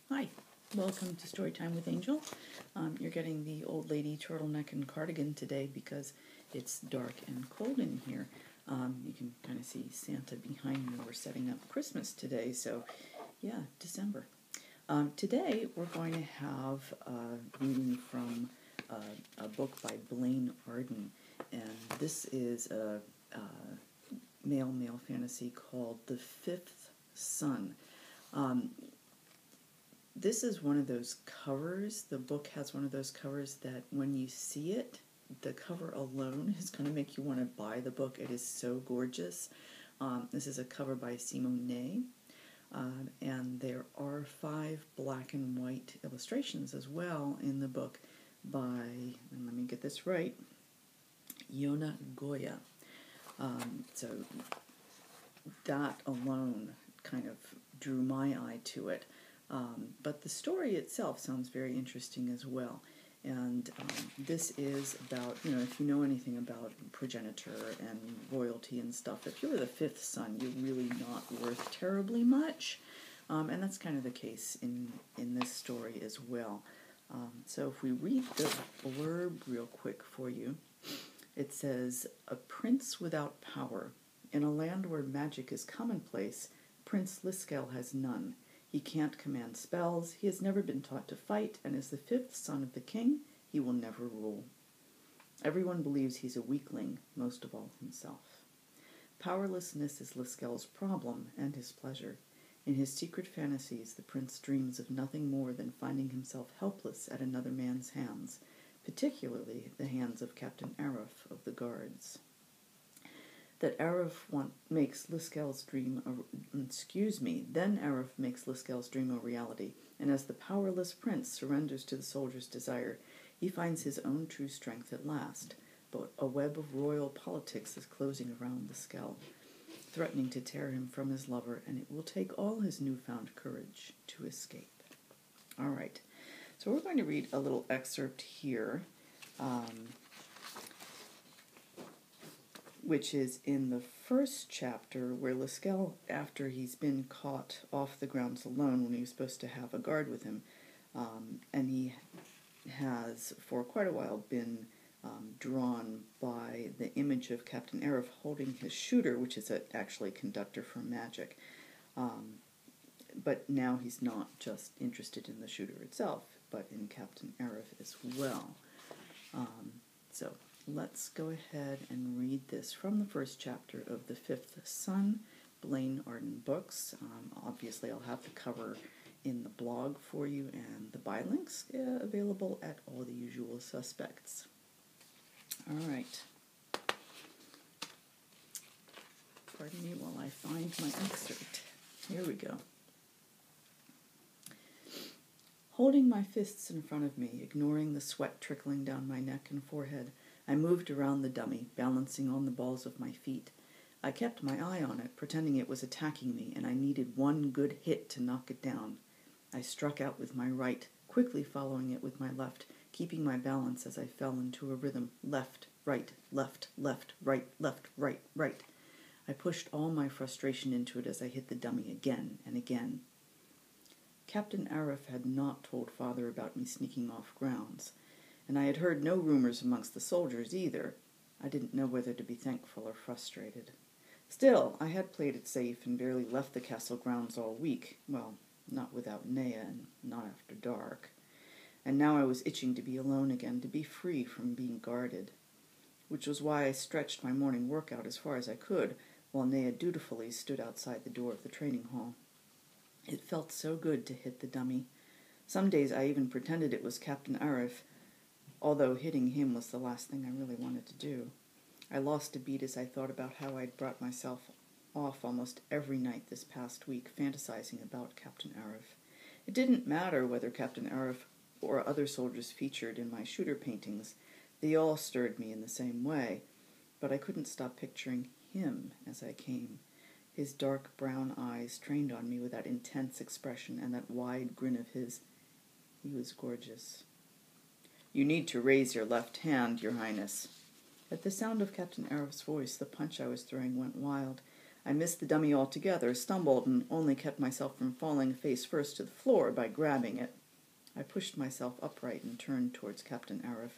Hi, welcome to Storytime with Angel. You're getting the old lady turtleneck and cardigan today because it's dark and cold in here. You can kind of see Santa behind me. We're setting up Christmas today, so yeah, December. Today we're going to have a reading from a book by Blaine Arden, and this is a male fantasy called The Fifth Son. This is one of those covers. The book has one of those covers that when you see it, the cover alone is going to make you want to buy the book. It is so gorgeous. This is a cover by Simone, and there are 5 black and white illustrations as well in the book by, and let me get this right, Yona Goya. So that alone kind of drew my eye to it. But the story itself sounds very interesting as well. And this is about, if you know anything about progenitor and royalty and stuff, if you're the 5th son, you're really not worth terribly much. And that's kind of the case in this story as well. So if we read the blurb real quick for you, it says, "A prince without power. In a land where magic is commonplace, Prince Liskel has none. He can't command spells, he has never been taught to fight, and as the 5th son of the king, he will never rule. Everyone believes he's a weakling, most of all himself. Powerlessness is Liskel's problem and his pleasure. In his secret fantasies, the prince dreams of nothing more than finding himself helpless at another man's hands, particularly the hands of Captain Arif of the Guards. That Arif makes Liskel's dream then Arif makes Liskel's dream a reality, and as the powerless prince surrenders to the soldier's desire, he finds his own true strength at last. But a web of royal politics is closing around Liskel, threatening to tear him from his lover, and it will take all his newfound courage to escape." All right, so we're going to read a little excerpt here, which is in the first chapter, where Liskel, after he's been caught off the grounds alone when he was supposed to have a guard with him, and he has for quite a while been drawn by the image of Captain Arif holding his shooter, which is actually a conductor for magic. But now he's not just interested in the shooter itself, but in Captain Arif as well. So let's go ahead and read this from the first chapter of The Fifth Son, Blaine Arden Books. Obviously, I'll have the cover in the blog for you, and the buy links available at all the usual suspects. All right. Pardon me while I find my excerpt. Here we go. Holding my fists in front of me, ignoring the sweat trickling down my neck and forehead, I moved around the dummy, balancing on the balls of my feet. I kept my eye on it, pretending it was attacking me, and I needed one good hit to knock it down. I struck out with my right, quickly following it with my left, keeping my balance as I fell into a rhythm. Left, right, left, left, right, left, right, right. I pushed all my frustration into it as I hit the dummy again and again. Captain Arif had not told Father about me sneaking off grounds, and I had heard no rumors amongst the soldiers either. I didn't know whether to be thankful or frustrated. Still, I had played it safe and barely left the castle grounds all week. Well, not without Nea and not after dark. And now I was itching to be alone again, to be free from being guarded. Which was why I stretched my morning workout as far as I could, while Nea dutifully stood outside the door of the training hall. It felt so good to hit the dummy. Some days I even pretended it was Captain Arif, although hitting him was the last thing I really wanted to do. I lost a beat as I thought about how I'd brought myself off almost every night this past week, fantasizing about Captain Arif. It didn't matter whether Captain Arif or other soldiers featured in my shooter paintings. They all stirred me in the same way, but I couldn't stop picturing him as I came. His dark brown eyes trained on me with that intense expression and that wide grin of his. He was gorgeous. "You need to raise your left hand, Your Highness." At the sound of Captain Arif's voice, the punch I was throwing went wild. I missed the dummy altogether, stumbled, and only kept myself from falling face first to the floor by grabbing it. I pushed myself upright and turned towards Captain Arif,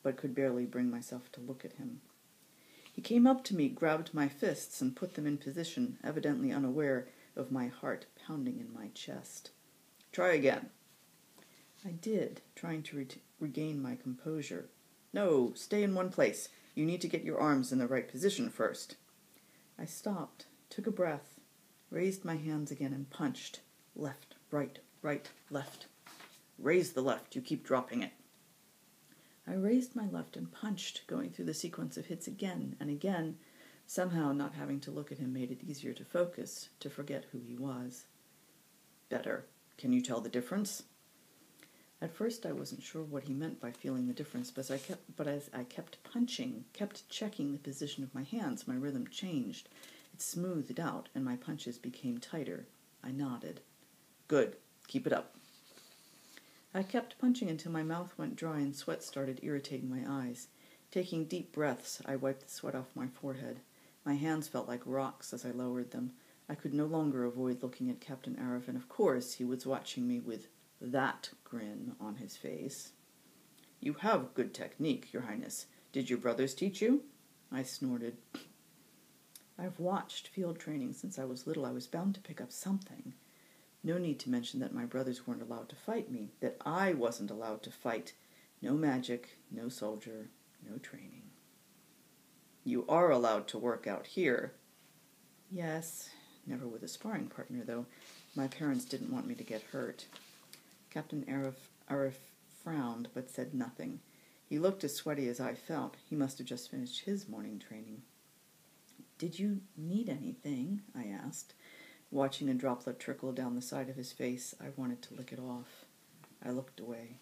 but could barely bring myself to look at him. He came up to me, grabbed my fists, and put them in position, evidently unaware of my heart pounding in my chest. "Try again." I did, trying to regain my composure. "No, stay in one place. You need to get your arms in the right position first." I stopped, took a breath, raised my hands again, and punched. Left, right, left. "Raise the left. You keep dropping it." I raised my left and punched, going through the sequence of hits again and again. Somehow not having to look at him made it easier to focus, to forget who he was. "Better. Can you tell the difference?" At first I wasn't sure what he meant by feeling the difference, but as I kept punching, kept checking the position of my hands, my rhythm changed. It smoothed out, and my punches became tighter. I nodded. "Good. Keep it up." I kept punching until my mouth went dry and sweat started irritating my eyes. Taking deep breaths, I wiped the sweat off my forehead. My hands felt like rocks as I lowered them. I could no longer avoid looking at Captain Arif, and of course he was watching me with that grin on his face. "You have good technique, Your Highness. Did your brothers teach you?" I snorted. "I've watched field training since I was little. I was bound to pick up something. No need to mention that my brothers weren't allowed to fight me, that I wasn't allowed to fight. No magic, no soldier, no training." "You are allowed to work out here." "Yes, never with a sparring partner, though. My parents didn't want me to get hurt." Captain Arif frowned, but said nothing. He looked as sweaty as I felt. He must have just finished his morning training. "Did you need anything?" I asked. Watching a droplet trickle down the side of his face, I wanted to lick it off. I looked away.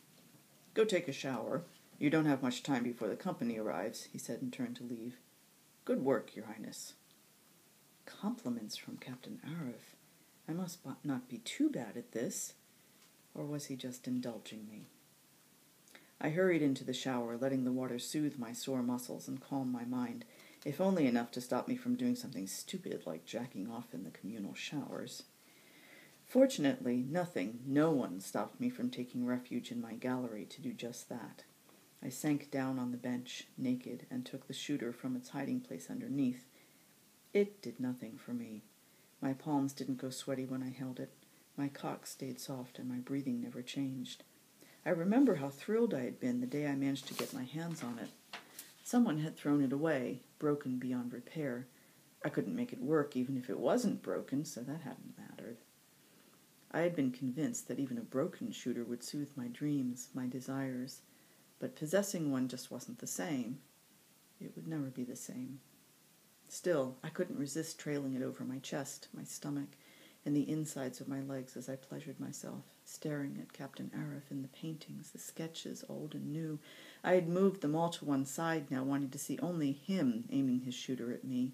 "Go take a shower. You don't have much time before the company arrives," he said and turned to leave. "Good work, Your Highness." Compliments from Captain Arif. I must not be too bad at this. Or was he just indulging me? I hurried into the shower, letting the water soothe my sore muscles and calm my mind, if only enough to stop me from doing something stupid like jacking off in the communal showers. Fortunately, no one stopped me from taking refuge in my gallery to do just that. I sank down on the bench, naked, and took the shooter from its hiding place underneath. It did nothing for me. My palms didn't go sweaty when I held it. My cock stayed soft and my breathing never changed. I remember how thrilled I had been the day I managed to get my hands on it. Someone had thrown it away, broken beyond repair. I couldn't make it work even if it wasn't broken, so that hadn't mattered. I had been convinced that even a broken shooter would soothe my dreams, my desires, but possessing one just wasn't the same. It would never be the same. Still, I couldn't resist trailing it over my chest, my stomach, and the insides of my legs as I pleasured myself, staring at Captain Arif in the paintings, the sketches, old and new. I had moved them all to one side now, wanting to see only him aiming his shooter at me.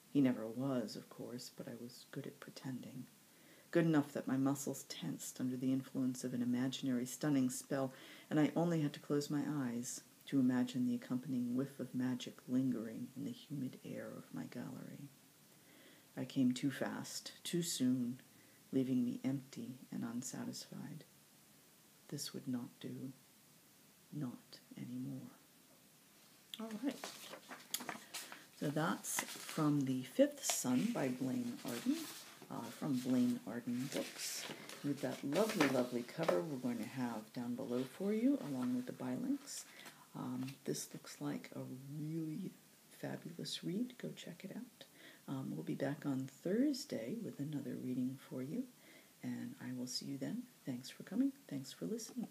He never was, of course, but I was good at pretending. Good enough that my muscles tensed under the influence of an imaginary stunning spell, and I only had to close my eyes to imagine the accompanying whiff of magic lingering in the humid air of my gallery. I came too fast, too soon, leaving me empty and unsatisfied. This would not do. Not anymore. All right. So that's from The Fifth Son by Blaine Arden, from Blaine Arden Books. With that lovely, lovely cover we're going to have down below for you, along with the bylinks. This looks like a really fabulous read. Go check it out. We'll be back on Thursday with another reading for you, and I will see you then. Thanks for coming. Thanks for listening.